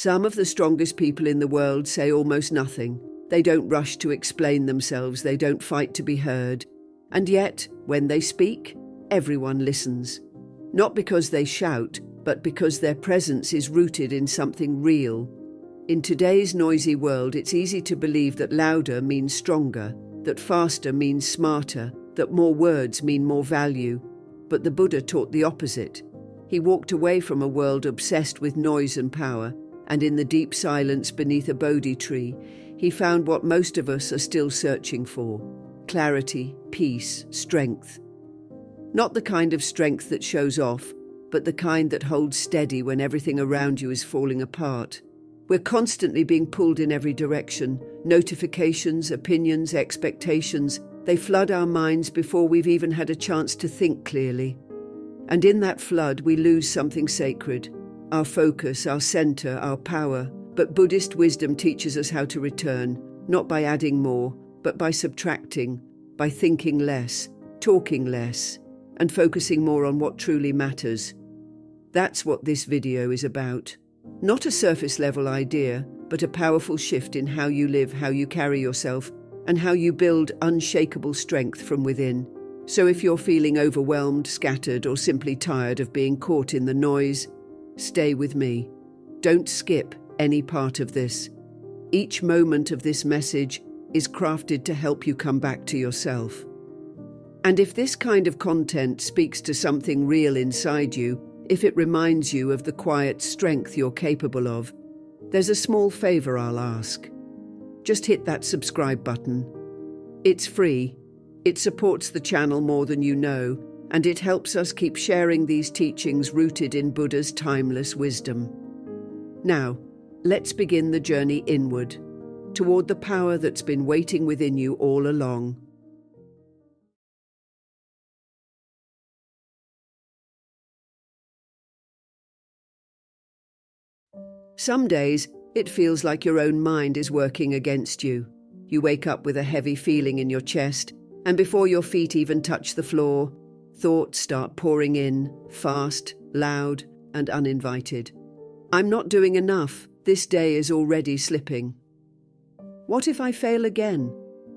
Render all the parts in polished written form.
Some of the strongest people in the world say almost nothing. They don't rush to explain themselves, they don't fight to be heard. And yet, when they speak, everyone listens. Not because they shout, but because their presence is rooted in something real. In today's noisy world, it's easy to believe that louder means stronger, that faster means smarter, that more words mean more value. But the Buddha taught the opposite. He walked away from a world obsessed with noise and power, and in the deep silence beneath a Bodhi tree, he found what most of us are still searching for: clarity, peace, strength. Not the kind of strength that shows off, but the kind that holds steady when everything around you is falling apart. We're constantly being pulled in every direction. Notifications, opinions, expectations, they flood our minds before we've even had a chance to think clearly. And in that flood, we lose something sacred: our focus, our center, our power. But Buddhist wisdom teaches us how to return, not by adding more, but by subtracting, by thinking less, talking less, and focusing more on what truly matters. That's what this video is about. Not a surface-level idea, but a powerful shift in how you live, how you carry yourself, and how you build unshakable strength from within. So if you're feeling overwhelmed, scattered, or simply tired of being caught in the noise, stay with me. Don't skip any part of this. Each moment of this message is crafted to help you come back to yourself. And if this kind of content speaks to something real inside you, if it reminds you of the quiet strength you're capable of, there's a small favor I'll ask. Just hit that subscribe button. It's free. It supports the channel more than you know, and it helps us keep sharing these teachings rooted in Buddha's timeless wisdom. Now, let's begin the journey inward, toward the power that's been waiting within you all along. Some days, it feels like your own mind is working against you. You wake up with a heavy feeling in your chest, and before your feet even touch the floor, thoughts start pouring in, fast, loud, and uninvited. I'm not doing enough. This day is already slipping. What if I fail again?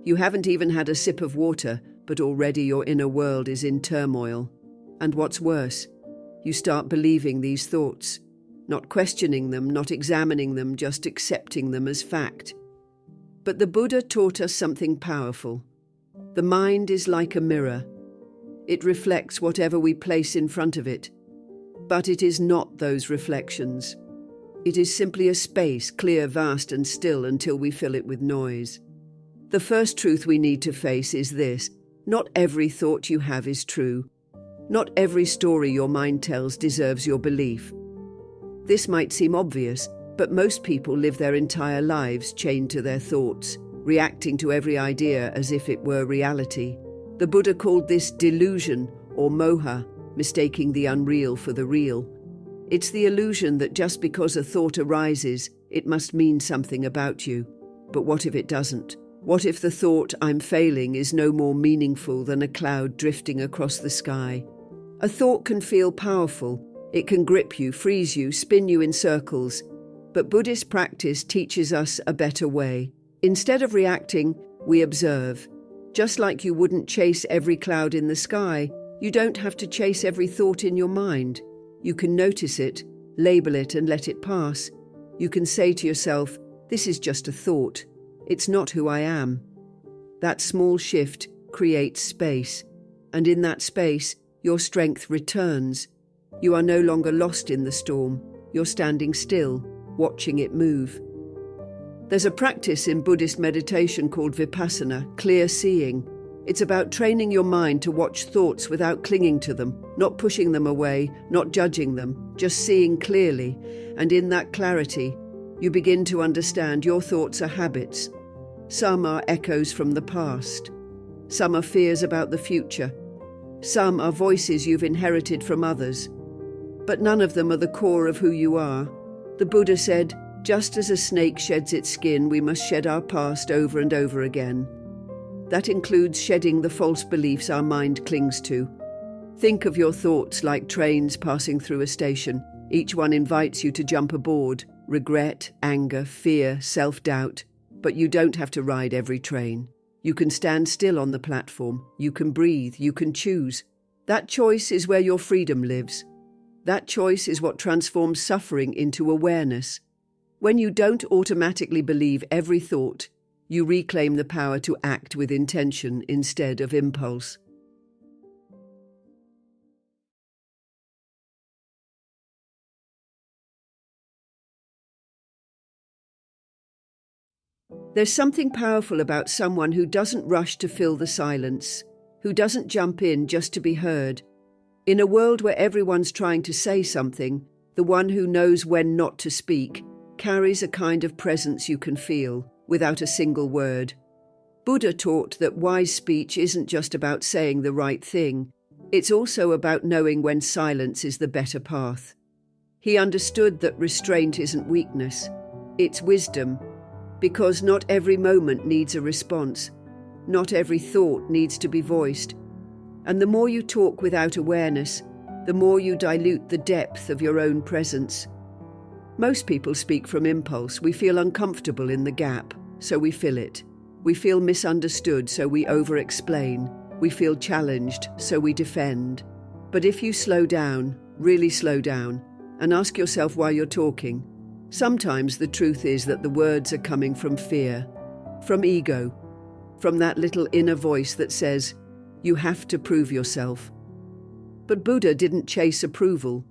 You haven't even had a sip of water, but already your inner world is in turmoil. And what's worse, you start believing these thoughts. Not questioning them, not examining them, just accepting them as fact. But the Buddha taught us something powerful. The mind is like a mirror. It reflects whatever we place in front of it. But it is not those reflections. It is simply a space, clear, vast, and still until we fill it with noise. The first truth we need to face is this: not every thought you have is true. Not every story your mind tells deserves your belief. This might seem obvious, but most people live their entire lives chained to their thoughts, reacting to every idea as if it were reality. The Buddha called this delusion or moha, mistaking the unreal for the real. It's the illusion that just because a thought arises, it must mean something about you. But what if it doesn't? What if the thought, "I'm failing," is no more meaningful than a cloud drifting across the sky? A thought can feel powerful. It can grip you, freeze you, spin you in circles. But Buddhist practice teaches us a better way. Instead of reacting, we observe. Just like you wouldn't chase every cloud in the sky, you don't have to chase every thought in your mind. You can notice it, label it, and let it pass. You can say to yourself, "This is just a thought. It's not who I am." That small shift creates space, and in that space, your strength returns. You are no longer lost in the storm. You're standing still, watching it move. There's a practice in Buddhist meditation called vipassana, clear seeing. It's about training your mind to watch thoughts without clinging to them, not pushing them away, not judging them, just seeing clearly. And in that clarity, you begin to understand your thoughts are habits. Some are echoes from the past. Some are fears about the future. Some are voices you've inherited from others. But none of them are the core of who you are. The Buddha said, just as a snake sheds its skin, we must shed our past over and over again. That includes shedding the false beliefs our mind clings to. Think of your thoughts like trains passing through a station. Each one invites you to jump aboard, regret, anger, fear, self-doubt, but you don't have to ride every train. You can stand still on the platform, you can breathe, you can choose. That choice is where your freedom lives. That choice is what transforms suffering into awareness. When you don't automatically believe every thought, you reclaim the power to act with intention instead of impulse. There's something powerful about someone who doesn't rush to fill the silence, who doesn't jump in just to be heard. In a world where everyone's trying to say something, the one who knows when not to speak carries a kind of presence you can feel without a single word. Buddha taught that wise speech isn't just about saying the right thing, it's also about knowing when silence is the better path. He understood that restraint isn't weakness, it's wisdom, because not every moment needs a response, not every thought needs to be voiced. And the more you talk without awareness, the more you dilute the depth of your own presence. Most people speak from impulse. We feel uncomfortable in the gap, so we fill it. We feel misunderstood, so we over-explain. We feel challenged, so we defend. But if you slow down, really slow down, and ask yourself why you're talking, sometimes the truth is that the words are coming from fear, from ego, from that little inner voice that says, you have to prove yourself. But Buddha didn't chase approval.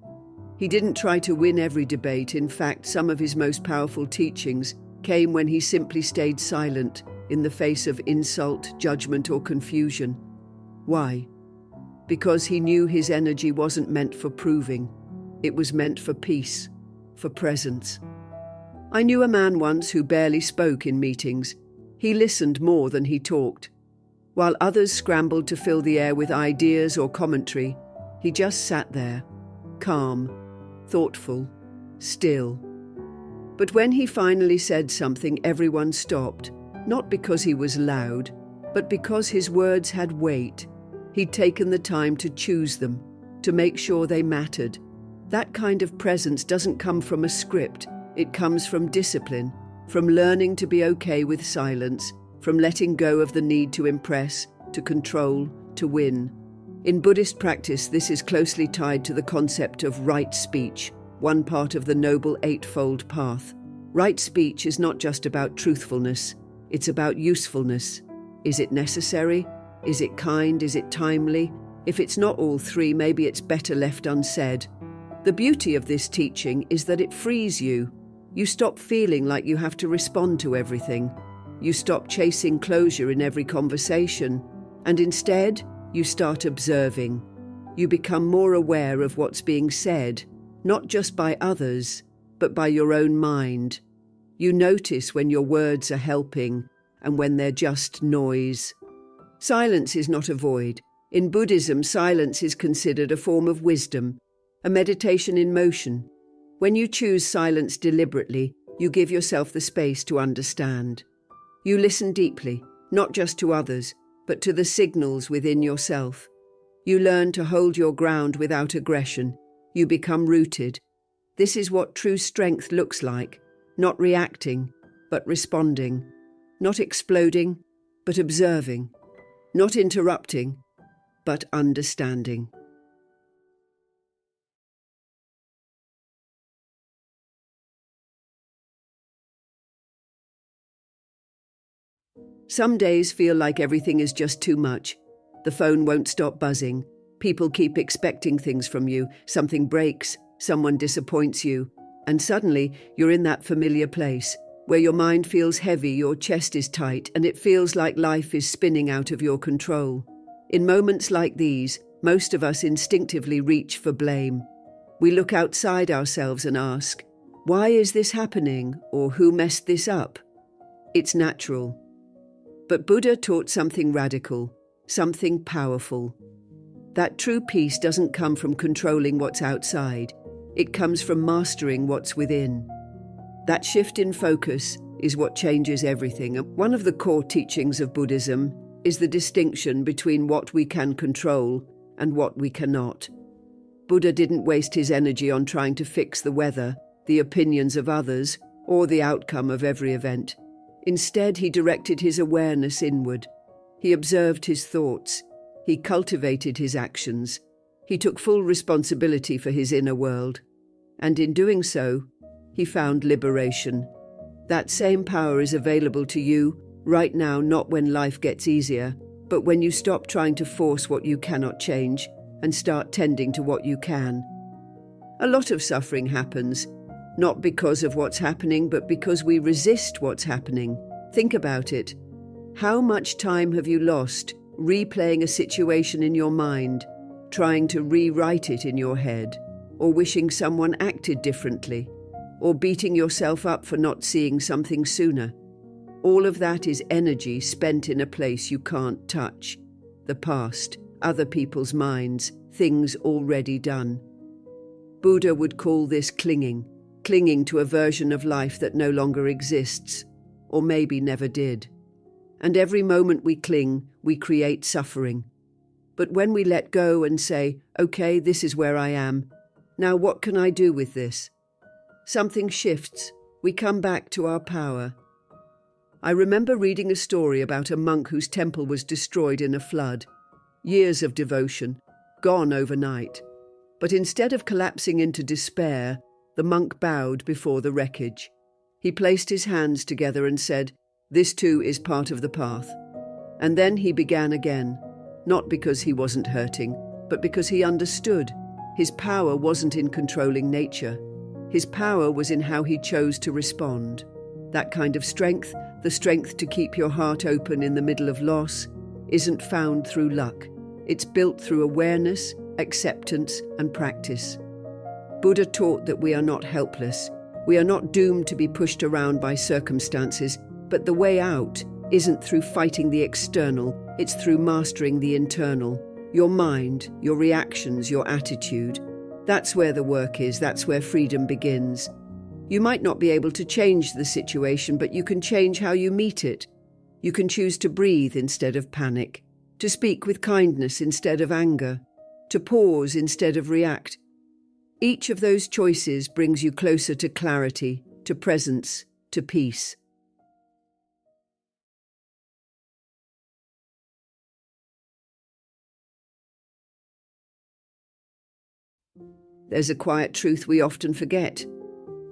He didn't try to win every debate. In fact, some of his most powerful teachings came when he simply stayed silent in the face of insult, judgment, or confusion. Why? Because he knew his energy wasn't meant for proving. It was meant for peace, for presence. I knew a man once who barely spoke in meetings. He listened more than he talked. While others scrambled to fill the air with ideas or commentary, he just sat there, calm, thoughtful, still. But when he finally said something, everyone stopped, not because he was loud, but because his words had weight. He'd taken the time to choose them, to make sure they mattered. That kind of presence doesn't come from a script. It comes from discipline, from learning to be okay with silence, from letting go of the need to impress, to control, to win. In Buddhist practice, this is closely tied to the concept of right speech, one part of the Noble Eightfold Path. Right speech is not just about truthfulness, it's about usefulness. Is it necessary? Is it kind? Is it timely? If it's not all three, maybe it's better left unsaid. The beauty of this teaching is that it frees you. You stop feeling like you have to respond to everything. You stop chasing closure in every conversation, and instead, you start observing. You become more aware of what's being said, not just by others, but by your own mind. You notice when your words are helping and when they're just noise. Silence is not a void. In Buddhism, silence is considered a form of wisdom, a meditation in motion. When you choose silence deliberately, you give yourself the space to understand. You listen deeply, not just to others, but to the signals within yourself. You learn to hold your ground without aggression. You become rooted. This is what true strength looks like, not reacting, but responding, not exploding, but observing, not interrupting, but understanding. Some days feel like everything is just too much. The phone won't stop buzzing. People keep expecting things from you. Something breaks, someone disappoints you, and suddenly you're in that familiar place where your mind feels heavy, your chest is tight, and it feels like life is spinning out of your control. In moments like these, most of us instinctively reach for blame. We look outside ourselves and ask, why is this happening? Or who messed this up? It's natural. But Buddha taught something radical, something powerful. That true peace doesn't come from controlling what's outside. It comes from mastering what's within. That shift in focus is what changes everything. One of the core teachings of Buddhism is the distinction between what we can control and what we cannot. Buddha didn't waste his energy on trying to fix the weather, the opinions of others, or the outcome of every event. Instead, he directed his awareness inward. He observed his thoughts. He cultivated his actions. He took full responsibility for his inner world. And in doing so, he found liberation. That same power is available to you right now, not when life gets easier, but when you stop trying to force what you cannot change and start tending to what you can. A lot of suffering happens, not because of what's happening, but because we resist what's happening. Think about it. How much time have you lost replaying a situation in your mind, trying to rewrite it in your head, or wishing someone acted differently, or beating yourself up for not seeing something sooner? All of that is energy spent in a place you can't touch. The past, other people's minds, things already done. Buddha would call this clinging to a version of life that no longer exists, or maybe never did. And every moment we cling, we create suffering. But when we let go and say, okay, this is where I am, now what can I do with this? Something shifts. We come back to our power. I remember reading a story about a monk whose temple was destroyed in a flood. Years of devotion, gone overnight. But instead of collapsing into despair, the monk bowed before the wreckage. He placed his hands together and said, "This too is part of the path." And then he began again, not because he wasn't hurting, but because he understood. His power wasn't in controlling nature. His power was in how he chose to respond. That kind of strength, the strength to keep your heart open in the middle of loss, isn't found through luck. It's built through awareness, acceptance, and practice. Buddha taught that we are not helpless. We are not doomed to be pushed around by circumstances, but the way out isn't through fighting the external, it's through mastering the internal. Your mind, your reactions, your attitude. That's where the work is, that's where freedom begins. You might not be able to change the situation, but you can change how you meet it. You can choose to breathe instead of panic, to speak with kindness instead of anger, to pause instead of react. Each of those choices brings you closer to clarity, to presence, to peace. There's a quiet truth we often forget.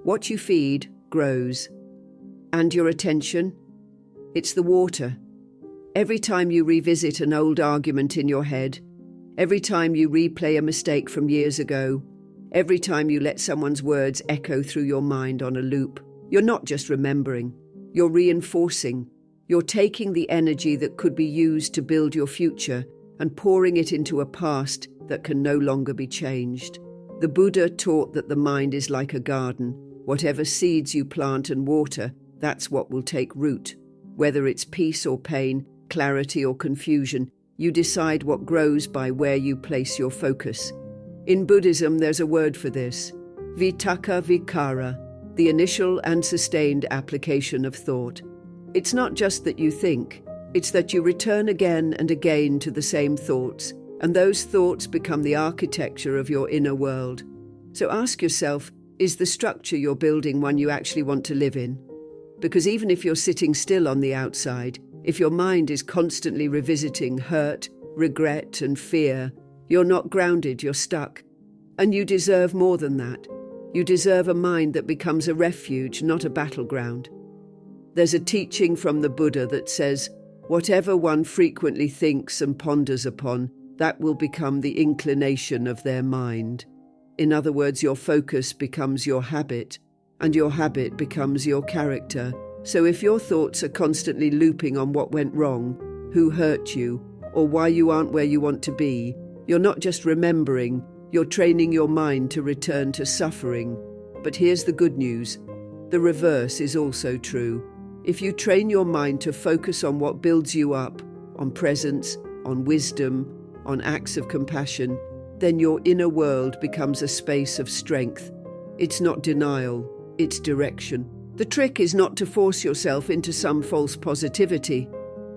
What you feed grows. And your attention? It's the water. Every time you revisit an old argument in your head, every time you replay a mistake from years ago, every time you let someone's words echo through your mind on a loop, you're not just remembering, you're reinforcing. You're taking the energy that could be used to build your future and pouring it into a past that can no longer be changed. The Buddha taught that the mind is like a garden. Whatever seeds you plant and water, that's what will take root. Whether it's peace or pain, clarity or confusion, you decide what grows by where you place your focus. In Buddhism, there's a word for this, vitakka vikara, the initial and sustained application of thought. It's not just that you think, it's that you return again and again to the same thoughts, and those thoughts become the architecture of your inner world. So ask yourself, is the structure you're building one you actually want to live in? Because even if you're sitting still on the outside, if your mind is constantly revisiting hurt, regret, and fear, you're not grounded, you're stuck. And you deserve more than that. You deserve a mind that becomes a refuge, not a battleground. There's a teaching from the Buddha that says, whatever one frequently thinks and ponders upon, that will become the inclination of their mind. In other words, your focus becomes your habit, and your habit becomes your character. So if your thoughts are constantly looping on what went wrong, who hurt you, or why you aren't where you want to be, you're not just remembering, you're training your mind to return to suffering. But here's the good news. The reverse is also true. If you train your mind to focus on what builds you up, on presence, on wisdom, on acts of compassion, then your inner world becomes a space of strength. It's not denial, it's direction. The trick is not to force yourself into some false positivity.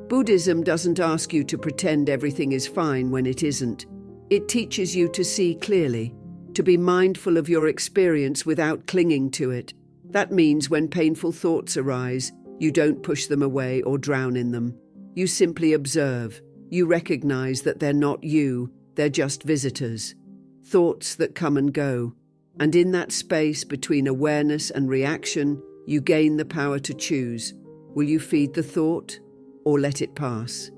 Buddhism doesn't ask you to pretend everything is fine when it isn't. It teaches you to see clearly. to be mindful of your experience without clinging to it. That means when painful thoughts arise, you don't push them away or drown in them. You simply observe. You recognize that they're not you, they're just visitors. Thoughts that come and go. And in that space between awareness and reaction, you gain the power to choose. Will you feed the thought or let it pass?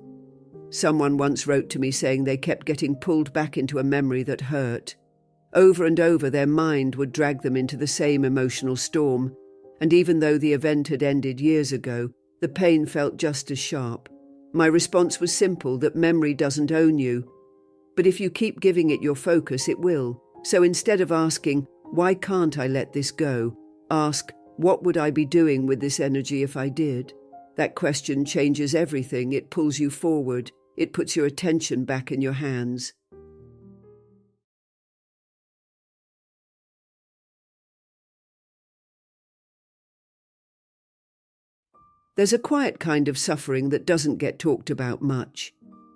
Someone once wrote to me saying they kept getting pulled back into a memory that hurt. Over and over, their mind would drag them into the same emotional storm, and even though the event had ended years ago, the pain felt just as sharp. My response was simple, that memory doesn't own you. But if you keep giving it your focus, it will. So instead of asking, why can't I let this go? Ask, what would I be doing with this energy if I did? That question changes everything. It pulls you forward. It puts your attention back in your hands. There's a quiet kind of suffering that doesn't get talked about much.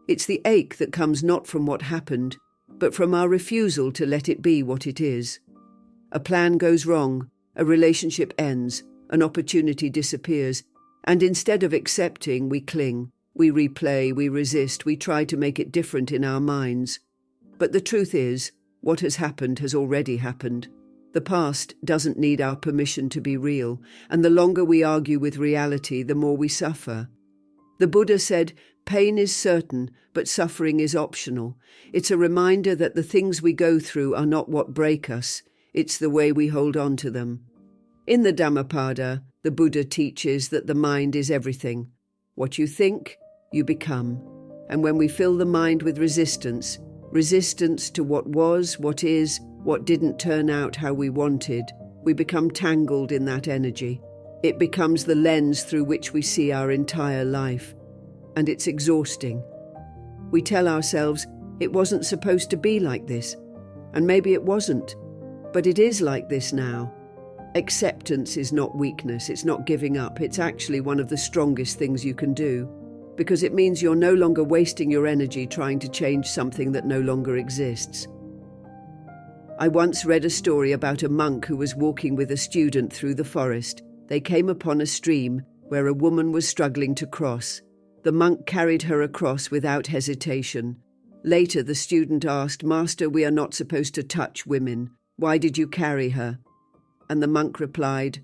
It's the ache that comes not from what happened, but from our refusal to let it be what it is. A plan goes wrong, a relationship ends, an opportunity disappears, and instead of accepting, we cling. We replay, we resist, we try to make it different in our minds. But the truth is, what has already happened. The past doesn't need our permission to be real, and the longer we argue with reality, the more we suffer. The Buddha said, pain is certain, but suffering is optional. It's a reminder that the things we go through are not what break us, it's the way we hold on to them. In the Dhammapada, the Buddha teaches that the mind is everything. What you think, you become. And when we fill the mind with resistance to what was, what is, what didn't turn out how we wanted, we become tangled in that energy. It becomes the lens through which we see our entire life. And it's exhausting. We tell ourselves, it wasn't supposed to be like this. And maybe it wasn't. But it is like this now. Acceptance is not weakness, it's not giving up. It's actually one of the strongest things you can do. Because it means you're no longer wasting your energy trying to change something that no longer exists. I once read a story about a monk who was walking with a student through the forest. They came upon a stream where a woman was struggling to cross. The monk carried her across without hesitation. Later, the student asked, "Master, we are not supposed to touch women. Why did you carry her?" And the monk replied,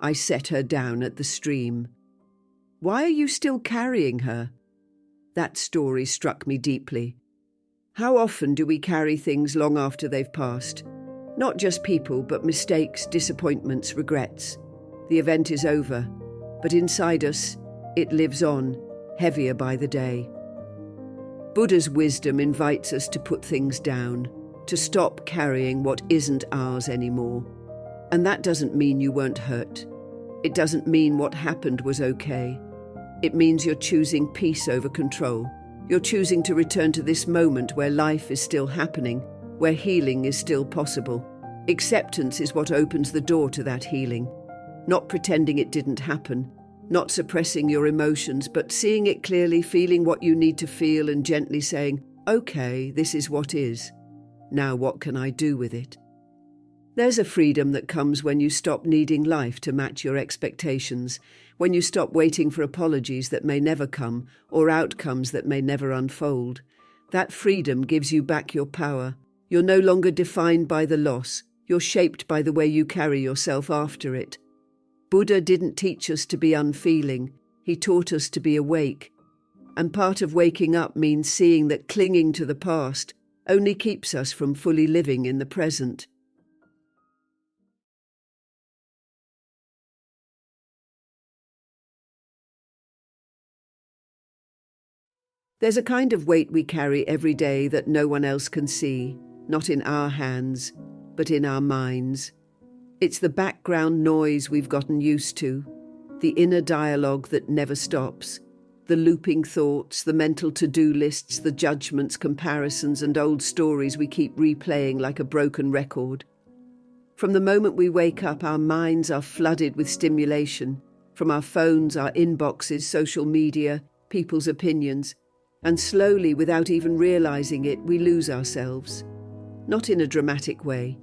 "I set her down at the stream." "Why are you still carrying her?" That story struck me deeply. How often do we carry things long after they've passed? Not just people, but mistakes, disappointments, regrets. The event is over, but inside us, it lives on, heavier by the day. Buddha's wisdom invites us to put things down, to stop carrying what isn't ours anymore. And that doesn't mean you weren't hurt. It doesn't mean what happened was okay. It means you're choosing peace over control. You're choosing to return to this moment where life is still happening, where healing is still possible. Acceptance is what opens the door to that healing. Not pretending it didn't happen, not suppressing your emotions, but seeing it clearly, feeling what you need to feel and gently saying, "Okay, this is what is. Now what can I do with it?" There's a freedom that comes when you stop needing life to match your expectations, when you stop waiting for apologies that may never come or outcomes that may never unfold. That freedom gives you back your power. You're no longer defined by the loss. You're shaped by the way you carry yourself after it. Buddha didn't teach us to be unfeeling. He taught us to be awake. And part of waking up means seeing that clinging to the past only keeps us from fully living in the present. There's a kind of weight we carry every day that no one else can see, not in our hands, but in our minds. It's the background noise we've gotten used to, the inner dialogue that never stops, the looping thoughts, the mental to-do lists, the judgments, comparisons, and old stories we keep replaying like a broken record. From the moment we wake up, our minds are flooded with stimulation, from our phones, our inboxes, social media, people's opinions. And slowly, without even realizing it, we lose ourselves. not in a dramatic way,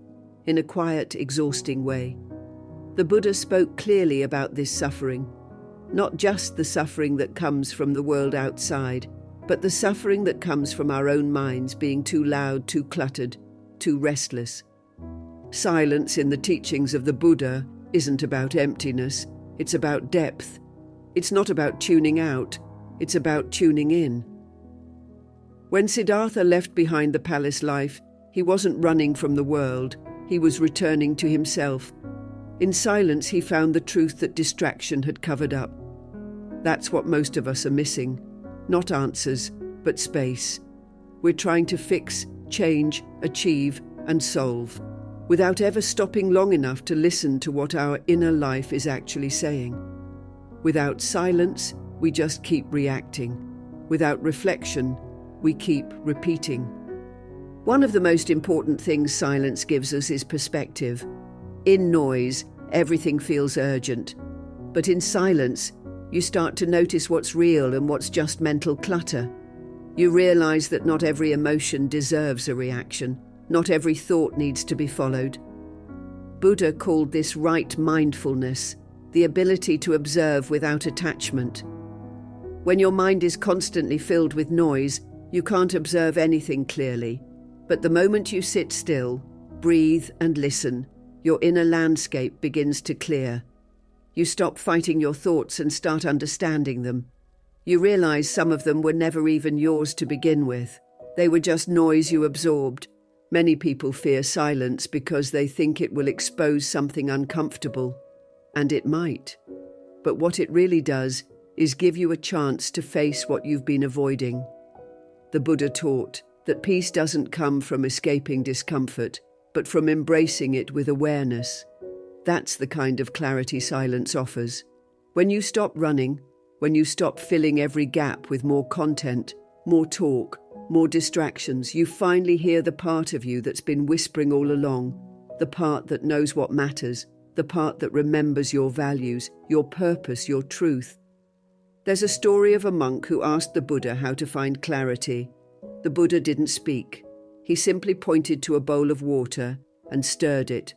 in a quiet, exhausting way. The Buddha spoke clearly about this suffering, not just the suffering that comes from the world outside, but the suffering that comes from our own minds being too loud, too cluttered, too restless. Silence in the teachings of the Buddha isn't about emptiness, it's about depth. It's not about tuning out, it's about tuning in. When Siddhartha left behind the palace life, he wasn't running from the world, he was returning to himself. In silence, he found the truth that distraction had covered up. That's what most of us are missing. Not answers, but space. We're trying to fix, change, achieve, and solve, without ever stopping long enough to listen to what our inner life is actually saying. Without silence, we just keep reacting. Without reflection, we keep repeating. One of the most important things silence gives us is perspective. In noise, everything feels urgent. But in silence, you start to notice what's real and what's just mental clutter. You realize that not every emotion deserves a reaction. Not every thought needs to be followed. Buddha called this right mindfulness, the ability to observe without attachment. When your mind is constantly filled with noise, you can't observe anything clearly. But the moment you sit still, breathe and listen, your inner landscape begins to clear. You stop fighting your thoughts and start understanding them. You realize some of them were never even yours to begin with. They were just noise you absorbed. Many people fear silence because they think it will expose something uncomfortable. And it might. But what it really does is give you a chance to face what you've been avoiding. The Buddha taught that peace doesn't come from escaping discomfort, but from embracing it with awareness. That's the kind of clarity silence offers. When you stop running, when you stop filling every gap with more content, more talk, more distractions, you finally hear the part of you that's been whispering all along, the part that knows what matters, the part that remembers your values, your purpose, your truth. There's a story of a monk who asked the Buddha how to find clarity. The Buddha didn't speak. He simply pointed to a bowl of water and stirred it.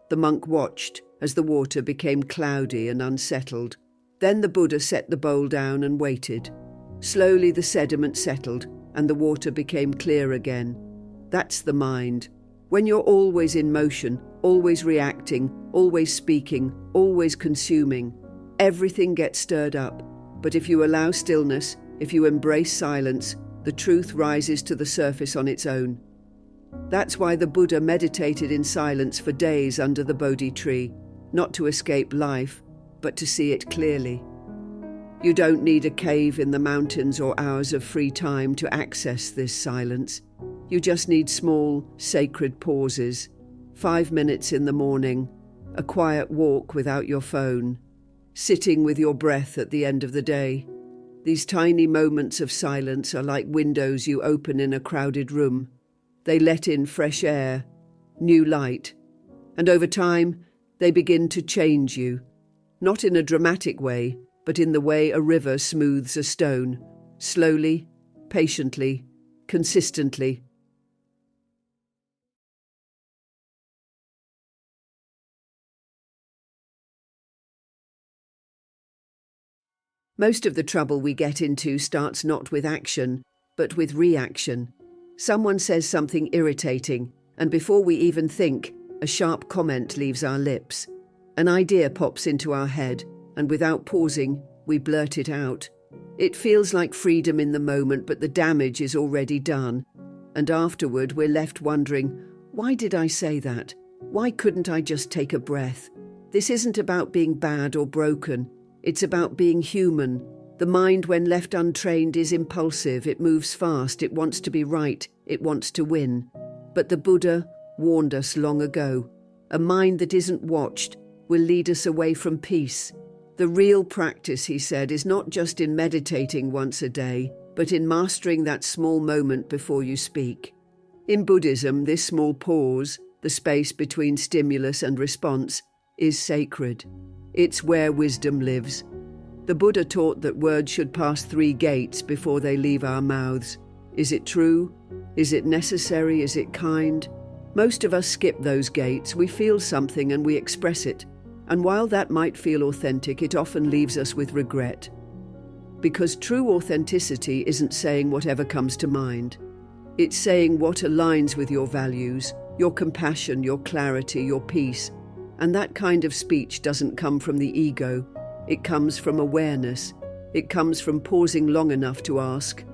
The monk watched as the water became cloudy and unsettled. Then the Buddha set the bowl down and waited. Slowly the sediment settled and the water became clear again. That's the mind. When you're always in motion, always reacting, always speaking, always consuming, everything gets stirred up. But if you allow stillness, if you embrace silence, the truth rises to the surface on its own. That's why the Buddha meditated in silence for days under the Bodhi tree, not to escape life, but to see it clearly. You don't need a cave in the mountains or hours of free time to access this silence. You just need small, sacred pauses. 5 minutes in the morning, a quiet walk without your phone, sitting with your breath at the end of the day. These tiny moments of silence are like windows you open in a crowded room. They let in fresh air, new light, and over time, they begin to change you. Not in a dramatic way, but in the way a river smooths a stone, slowly, patiently, consistently. Most of the trouble we get into starts not with action, but with reaction. Someone says something irritating, and before we even think, a sharp comment leaves our lips. An idea pops into our head, and without pausing, we blurt it out. It feels like freedom in the moment, but the damage is already done. And afterward, we're left wondering, why did I say that? Why couldn't I just take a breath? This isn't about being bad or broken. It's about being human. The mind, when left untrained, is impulsive. It moves fast. It wants to be right. It wants to win. But the Buddha warned us long ago. A mind that isn't watched will lead us away from peace. The real practice, he said, is not just in meditating once a day, but in mastering that small moment before you speak. In Buddhism, this small pause, the space between stimulus and response, is sacred. It's where wisdom lives. The Buddha taught that words should pass 3 gates before they leave our mouths. Is it true? Is it necessary? Is it kind? Most of us skip those gates. We feel something and we express it. And while that might feel authentic, it often leaves us with regret. Because true authenticity isn't saying whatever comes to mind. It's saying what aligns with your values, your compassion, your clarity, your peace. And that kind of speech doesn't come from the ego. It comes from awareness. It comes from pausing long enough to ask,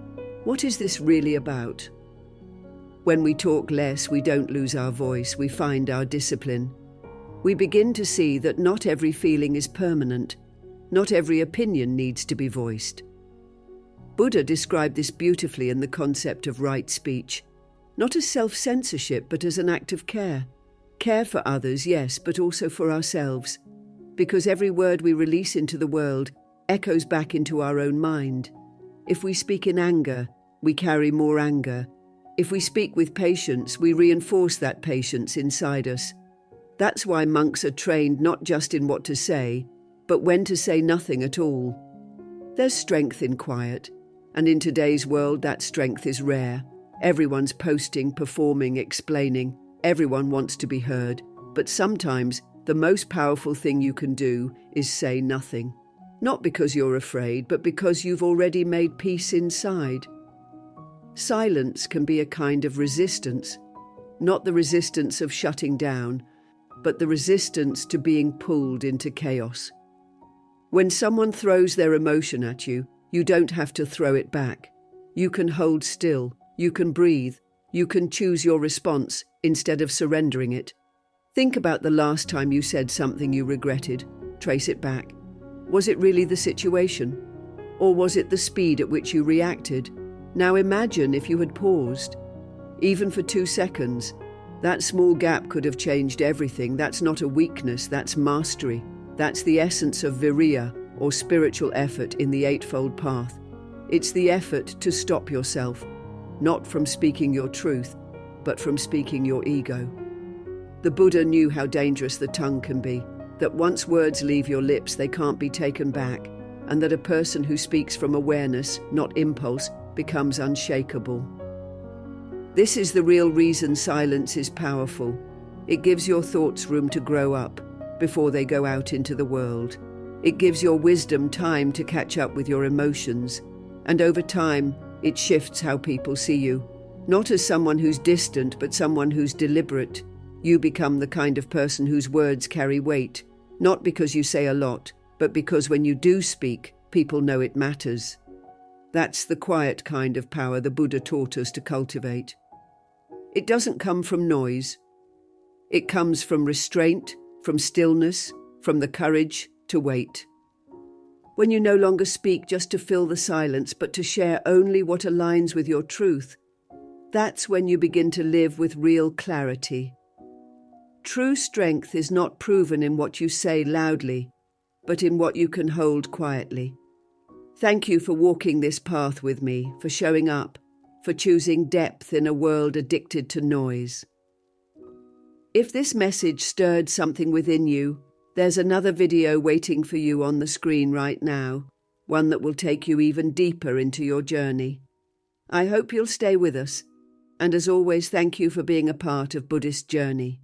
what is this really about? When we talk less, we don't lose our voice, we find our discipline. We begin to see that not every feeling is permanent. Not every opinion needs to be voiced. Buddha described this beautifully in the concept of right speech, not as self-censorship, but as an act of care. Care for others, yes, but also for ourselves. Because every word we release into the world echoes back into our own mind. If we speak in anger, we carry more anger. If we speak with patience, we reinforce that patience inside us. That's why monks are trained not just in what to say, but when to say nothing at all. There's strength in quiet, and in today's world that strength is rare. Everyone's posting, performing, explaining. Everyone wants to be heard, but sometimes the most powerful thing you can do is say nothing. Not because you're afraid, but because you've already made peace inside. Silence can be a kind of resistance, not the resistance of shutting down, but the resistance to being pulled into chaos. When someone throws their emotion at you, you don't have to throw it back. You can hold still, you can breathe, you can choose your response instead of surrendering it. Think about the last time you said something you regretted. Trace it back. Was it really the situation? Or was it the speed at which you reacted? Now imagine if you had paused, even for 2 seconds. That small gap could have changed everything. That's not a weakness, that's mastery. That's the essence of viriya, or spiritual effort in the Eightfold Path. It's the effort to stop yourself, not from speaking your truth, but from speaking your ego. The Buddha knew how dangerous the tongue can be, that once words leave your lips, they can't be taken back, and that a person who speaks from awareness, not impulse, becomes unshakable. This is the real reason silence is powerful. It gives your thoughts room to grow up before they go out into the world. It gives your wisdom time to catch up with your emotions, and over time, it shifts how people see you. Not as someone who's distant, but someone who's deliberate. You become the kind of person whose words carry weight, not because you say a lot, but because when you do speak, people know it matters. That's the quiet kind of power the Buddha taught us to cultivate. It doesn't come from noise. It comes from restraint, from stillness, from the courage to wait. When you no longer speak just to fill the silence, but to share only what aligns with your truth, that's when you begin to live with real clarity. True strength is not proven in what you say loudly, but in what you can hold quietly. Thank you for walking this path with me, for showing up, for choosing depth in a world addicted to noise. If this message stirred something within you, there's another video waiting for you on the screen right now, one that will take you even deeper into your journey. I hope you'll stay with us, and as always, thank you for being a part of Buddhist Journey.